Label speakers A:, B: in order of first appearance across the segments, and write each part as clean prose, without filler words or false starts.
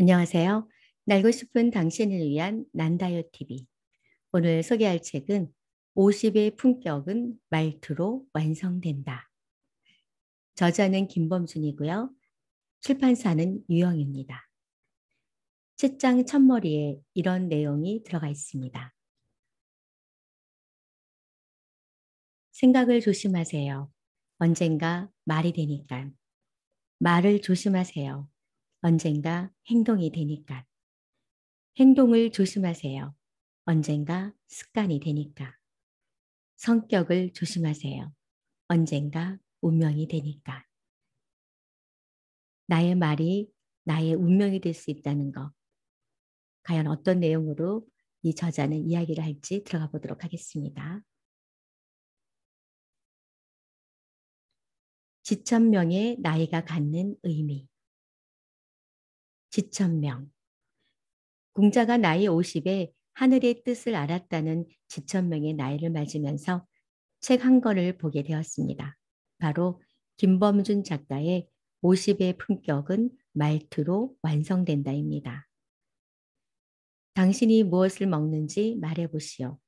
A: 안녕하세요. 날고 싶은 당신을 위한 난다요 TV. 오늘 소개할 책은 50의 품격은 말투로 완성된다. 저자는 김범준이고요. 출판사는 유영입니다. 책장 첫머리에 이런 내용이 들어가 있습니다. 생각을 조심하세요. 언젠가 말이 되니까. 말을 조심하세요. 언젠가 행동이 되니까. 행동을 조심하세요. 언젠가 습관이 되니까. 성격을 조심하세요. 언젠가 운명이 되니까. 나의 말이 나의 운명이 될 수 있다는 것. 과연 어떤 내용으로 이 저자는 이야기를 할지 들어가 보도록 하겠습니다. 지천명의 나이가 갖는 의미. 지천명. 공자가 나이 50에 하늘의 뜻을 알았다는 지천명의 나이를 맞으면서 책 한 권을 보게 되었습니다. 바로 김범준 작가의 50의 품격은 말투로 완성된다입니다. 당신이 무엇을 먹는지 말해보시오.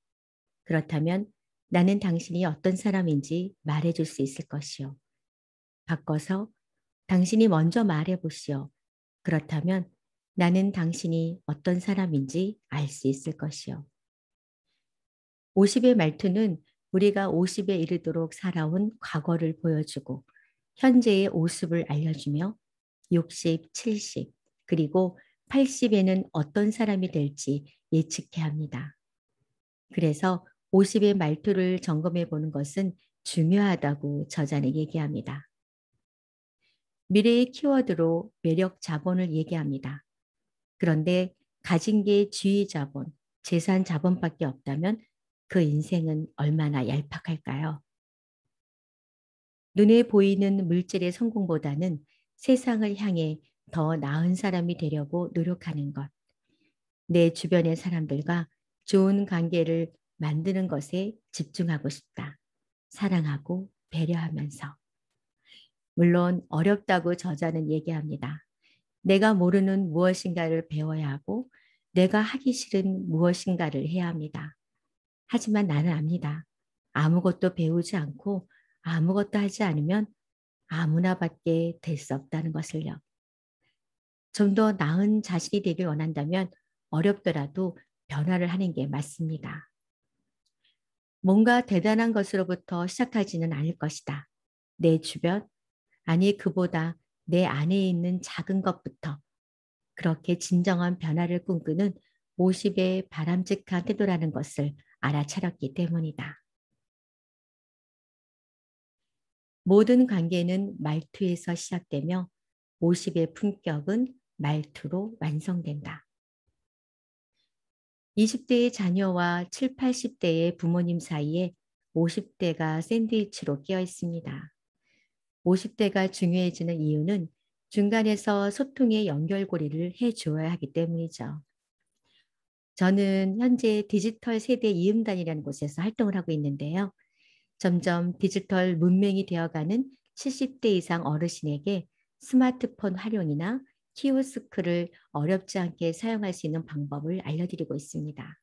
A: 그렇다면 나는 당신이 어떤 사람인지 말해줄 수 있을 것이오. 바꿔서 당신이 먼저 말해보시오. 그렇다면 나는 당신이 어떤 사람인지 알 수 있을 것이오. 50의 말투는 우리가 50에 이르도록 살아온 과거를 보여주고 현재의 50을 알려주며 60, 70, 그리고 80에는 어떤 사람이 될지 예측해야 합니다. 그래서 50의 말투를 점검해 보는 것은 중요하다고 저자는 얘기합니다. 미래의 키워드로 매력 자본을 얘기합니다. 그런데 가진 게 지위 자본, 재산 자본밖에 없다면 그 인생은 얼마나 얄팍할까요? 눈에 보이는 물질의 성공보다는 세상을 향해 더 나은 사람이 되려고 노력하는 것. 내 주변의 사람들과 좋은 관계를 만드는 것에 집중하고 싶다. 사랑하고 배려하면서. 물론 어렵다고 저자는 얘기합니다. 내가 모르는 무엇인가를 배워야 하고 내가 하기 싫은 무엇인가를 해야 합니다. 하지만 나는 압니다. 아무것도 배우지 않고 아무것도 하지 않으면 아무나 밖에 될 수 없다는 것을요. 좀 더 나은 자신이 되길 원한다면 어렵더라도 변화를 하는 게 맞습니다. 뭔가 대단한 것으로부터 시작하지는 않을 것이다. 내 주변, 아니 그보다 내 안에 있는 작은 것부터 그렇게 진정한 변화를 꿈꾸는 50의 바람직한 태도라는 것을 알아차렸기 때문이다. 모든 관계는 말투에서 시작되며 50의 품격은 말투로 완성된다. 20대의 자녀와 7, 80대의 부모님 사이에 50대가 샌드위치로 끼어 있습니다. 50대가 중요해지는 이유는 중간에서 소통의 연결고리를 해주어야 하기 때문이죠. 저는 현재 디지털 세대 이음단이라는 곳에서 활동을 하고 있는데요. 점점 디지털 문명이 되어가는 70대 이상 어르신에게 스마트폰 활용이나 키오스크를 어렵지 않게 사용할 수 있는 방법을 알려드리고 있습니다.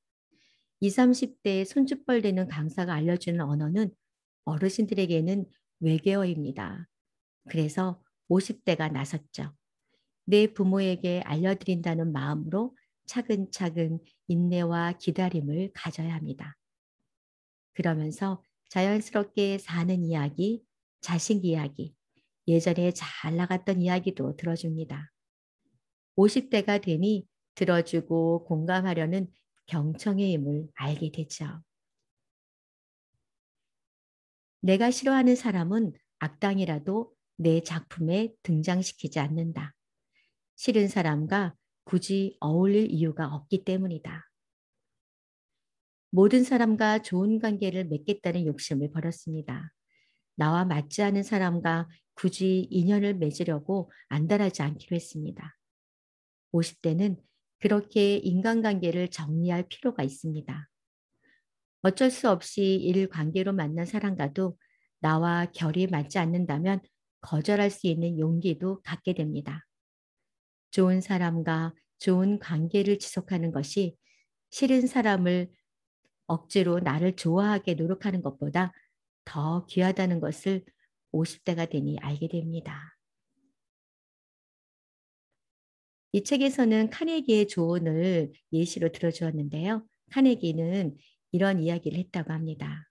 A: 20, 30대 손짓벌 되는 강사가 알려주는 언어는 어르신들에게는 외계어입니다. 그래서 50대가 나섰죠. 내 부모에게 알려드린다는 마음으로 차근차근 인내와 기다림을 가져야 합니다. 그러면서 자연스럽게 사는 이야기, 자식 이야기, 예전에 잘 나갔던 이야기도 들어줍니다. 50대가 되니 들어주고 공감하려는 경청의 힘을 알게 되죠. 내가 싫어하는 사람은 악당이라도 내 작품에 등장시키지 않는다. 싫은 사람과 굳이 어울릴 이유가 없기 때문이다. 모든 사람과 좋은 관계를 맺겠다는 욕심을 버렸습니다. 나와 맞지 않은 사람과 굳이 인연을 맺으려고 안달하지 않기로 했습니다. 50대는 그렇게 인간관계를 정리할 필요가 있습니다. 어쩔 수 없이 일관계로 만난 사람과도 나와 결이 맞지 않는다면 거절할 수 있는 용기도 갖게 됩니다. 좋은 사람과 좋은 관계를 지속하는 것이 싫은 사람을 억지로 나를 좋아하게 노력하는 것보다 더 귀하다는 것을 50대가 되니 알게 됩니다. 이 책에서는 카네기의 조언을 예시로 들어주었는데요. 카네기는 이런 이야기를 했다고 합니다.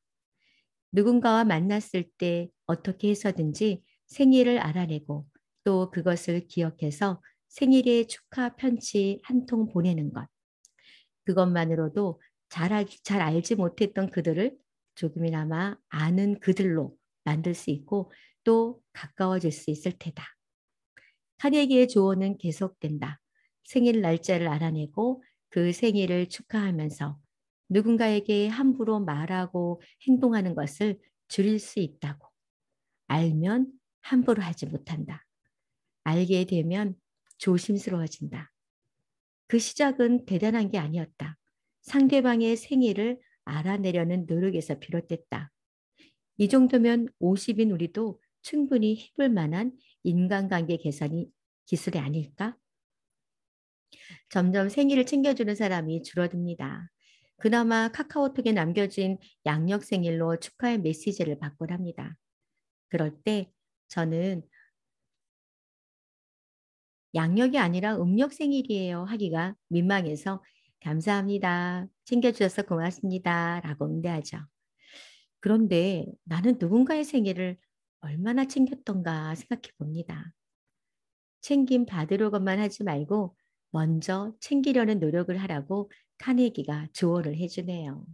A: 누군가와 만났을 때 어떻게 해서든지 생일을 알아내고 또 그것을 기억해서 생일의 축하 편지 한 통 보내는 것. 그것만으로도 잘 알지 못했던 그들을 조금이나마 아는 그들로 만들 수 있고 또 가까워질 수 있을 테다. 카네기의 조언은 계속된다. 생일 날짜를 알아내고 그 생일을 축하하면서 누군가에게 함부로 말하고 행동하는 것을 줄일 수 있다고. 알면 함부로 하지 못한다. 알게 되면 조심스러워진다. 그 시작은 대단한 게 아니었다. 상대방의 생일을 알아내려는 노력에서 비롯됐다. 이 정도면 50인 우리도 충분히 해볼 만한 인간관계 개선이 기술이 아닐까? 점점 생일을 챙겨주는 사람이 줄어듭니다. 그나마 카카오톡에 남겨진 양력 생일로 축하의 메시지를 받곤 합니다. 그럴 때 저는 양력이 아니라 음력 생일이에요 하기가 민망해서 감사합니다. 챙겨주셔서 고맙습니다. 라고 응대하죠. 그런데 나는 누군가의 생일을 얼마나 챙겼던가 생각해 봅니다. 챙김 받으려고만 하지 말고 먼저 챙기려는 노력을 하라고 카네기가 조언을 해주네요.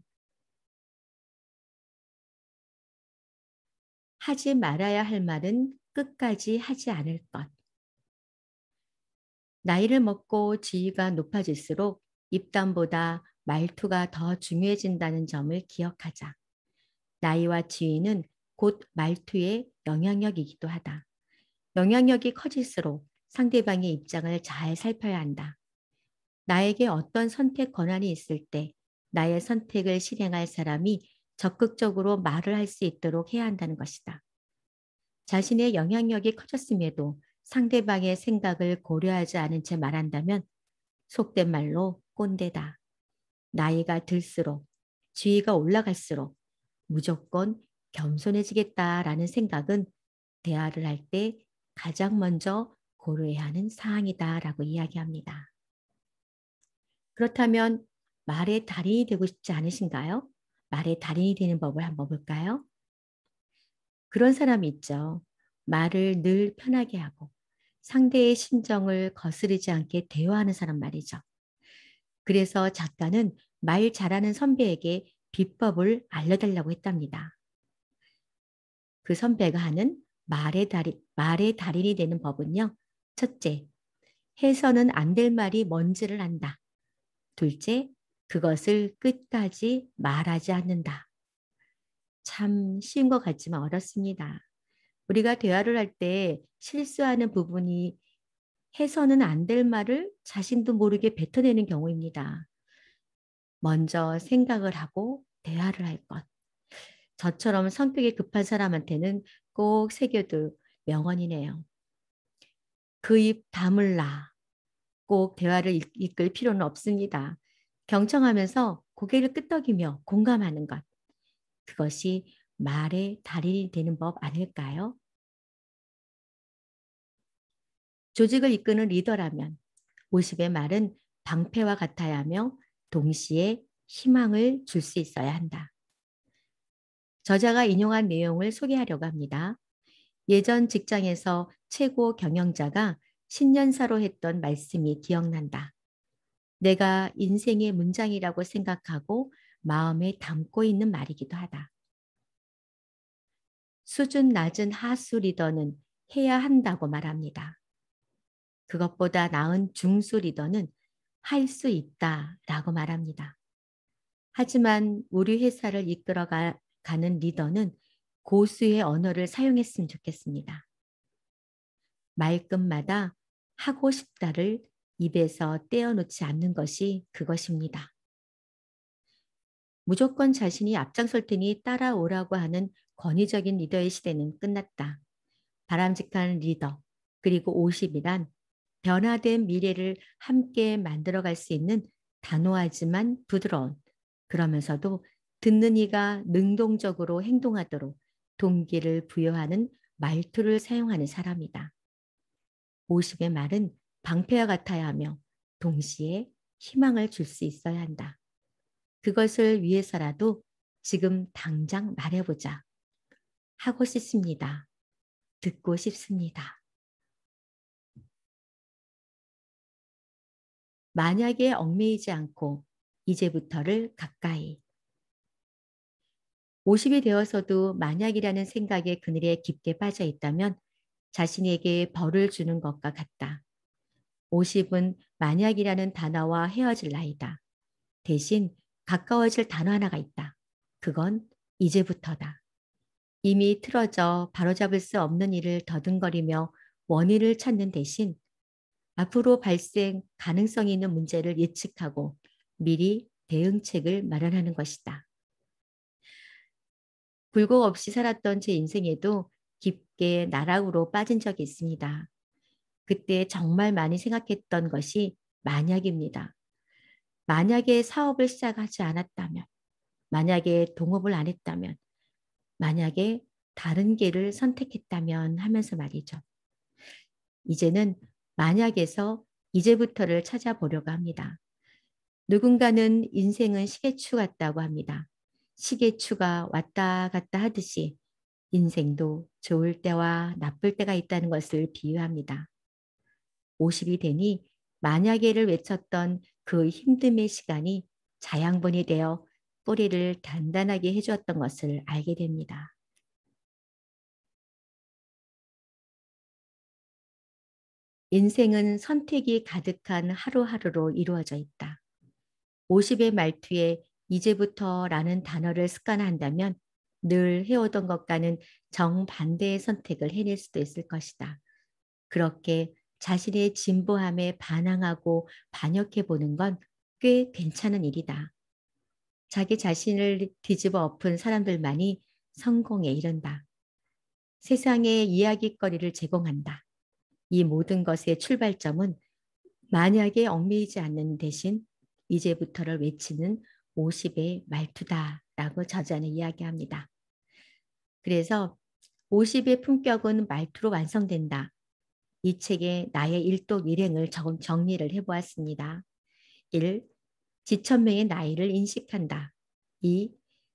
A: 하지 말아야 할 말은 끝까지 하지 않을 것. 나이를 먹고 지위가 높아질수록 입담보다 말투가 더 중요해진다는 점을 기억하자. 나이와 지위는 곧 말투의 영향력이기도 하다. 영향력이 커질수록 상대방의 입장을 잘 살펴야 한다. 나에게 어떤 선택 권한이 있을 때 나의 선택을 실행할 사람이 적극적으로 말을 할 수 있도록 해야 한다는 것이다. 자신의 영향력이 커졌음에도 상대방의 생각을 고려하지 않은 채 말한다면 속된 말로 꼰대다. 나이가 들수록 지위가 올라갈수록 무조건 겸손해지겠다라는 생각은 대화를 할 때 가장 먼저 고려해야 하는 사항이다라고 이야기합니다. 그렇다면 말의 달인이 되고 싶지 않으신가요? 말의 달인이 되는 법을 한번 볼까요? 그런 사람이 있죠. 말을 늘 편하게 하고 상대의 심정을 거스르지 않게 대화하는 사람 말이죠. 그래서 작가는 말 잘하는 선배에게 비법을 알려달라고 했답니다. 그 선배가 하는 말의 달인이 되는 법은요. 첫째, 해서는 안 될 말이 뭔지를 안다. 둘째, 그것을 끝까지 말하지 않는다. 참 쉬운 것 같지만 어렵습니다. 우리가 대화를 할 때 실수하는 부분이 해서는 안 될 말을 자신도 모르게 뱉어내는 경우입니다. 먼저 생각을 하고 대화를 할 것. 저처럼 성격이 급한 사람한테는 꼭 새겨둘 명언이네요. 그 입 다물라. 꼭 대화를 이끌 필요는 없습니다. 경청하면서 고개를 끄덕이며 공감하는 것. 그것이 말의 달인이 되는 법 아닐까요? 조직을 이끄는 리더라면 50의 말은 방패와 같아야 하며 동시에 희망을 줄 수 있어야 한다. 저자가 인용한 내용을 소개하려고 합니다. 예전 직장에서 최고 경영자가 신년사로 했던 말씀이 기억난다. 내가 인생의 문장이라고 생각하고 마음에 담고 있는 말이기도 하다. 수준 낮은 하수 리더는 해야 한다고 말합니다. 그것보다 나은 중수 리더는 할 수 있다라고 말합니다. 하지만 우리 회사를 이끌어가는 리더는 고수의 언어를 사용했으면 좋겠습니다. 말끝마다 하고 싶다를 입에서 떼어놓지 않는 것이 그것입니다. 무조건 자신이 앞장설 테니 따라오라고 하는 권위적인 리더의 시대는 끝났다. 바람직한 리더, 그리고 50이란 변화된 미래를 함께 만들어갈 수 있는 단호하지만 부드러운, 그러면서도 듣는 이가 능동적으로 행동하도록 동기를 부여하는 말투를 사용하는 사람이다. 50의 말은 방패와 같아야 하며 동시에 희망을 줄 수 있어야 한다. 그것을 위해서라도 지금 당장 말해보자. 하고 싶습니다. 듣고 싶습니다. 만약에 얽매이지 않고 이제부터를 가까이. 50이 되어서도 만약이라는 생각에 그늘에 깊게 빠져 있다면 자신에게 벌을 주는 것과 같다. 50은 만약이라는 단어와 헤어질 나이다. 대신 가까워질 단어 하나가 있다. 그건 이제부터다. 이미 틀어져 바로잡을 수 없는 일을 더듬거리며 원인을 찾는 대신 앞으로 발생 가능성이 있는 문제를 예측하고 미리 대응책을 마련하는 것이다. 굴곡 없이 살았던 제 인생에도 깊게 나락으로 빠진 적이 있습니다. 그때 정말 많이 생각했던 것이 만약입니다. 만약에 사업을 시작하지 않았다면, 만약에 동업을 안 했다면, 만약에 다른 길을 선택했다면 하면서 말이죠. 이제는 만약에서 이제부터를 찾아보려고 합니다. 누군가는 인생은 시계추 같다고 합니다. 시계추가 왔다 갔다 하듯이 인생도 좋을 때와 나쁠 때가 있다는 것을 비유합니다. 50이 되니 만약에를 외쳤던 그 힘듦의 시간이 자양분이 되어 뿌리를 단단하게 해주었던 것을 알게 됩니다. 인생은 선택이 가득한 하루하루로 이루어져 있다. 50의 말투에 이제부터라는 단어를 습관한다면 늘 해오던 것과는 정반대의 선택을 해낼 수도 있을 것이다. 그렇게 자신의 진보함에 반항하고 반역해 보는 건 꽤 괜찮은 일이다. 자기 자신을 뒤집어 엎은 사람들만이 성공에 이른다. 세상에 이야기거리를 제공한다. 이 모든 것의 출발점은 만약에 얽매이지 않는 대신 이제부터를 외치는 50의 말투다라고 저자는 이야기합니다. 그래서 50의 품격은 말투로 완성된다. 이 책에 나의 일독 일행을 정리를 해보았습니다. 1. 지천명의 나이를 인식한다. 2.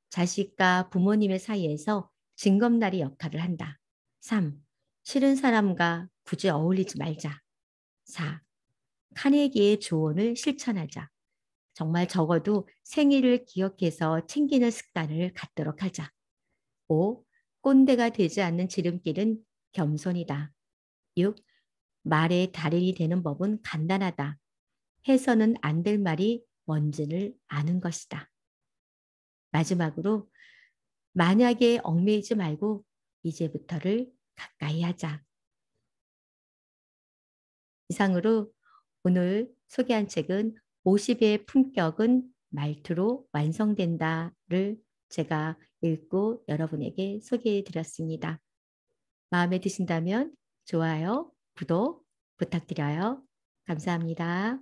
A: 자식과 부모님의 사이에서 징검다리 역할을 한다. 3. 싫은 사람과 굳이 어울리지 말자. 4. 카네기의 조언을 실천하자. 정말 적어도 생일을 기억해서 챙기는 습관을 갖도록 하자. 5. 꼰대가 되지 않는 지름길은 겸손이다. 6. 말의 달인이 되는 법은 간단하다. 해서는 안 될 말이 뭔지를 아는 것이다. 마지막으로 만약에 얽매이지 말고 이제부터를 가까이 하자. 이상으로 오늘 소개한 책은 50의 품격은 말투로 완성된다를 제가 읽고 여러분에게 소개해 드렸습니다. 마음에 드신다면 좋아요, 구독 부탁드려요. 감사합니다.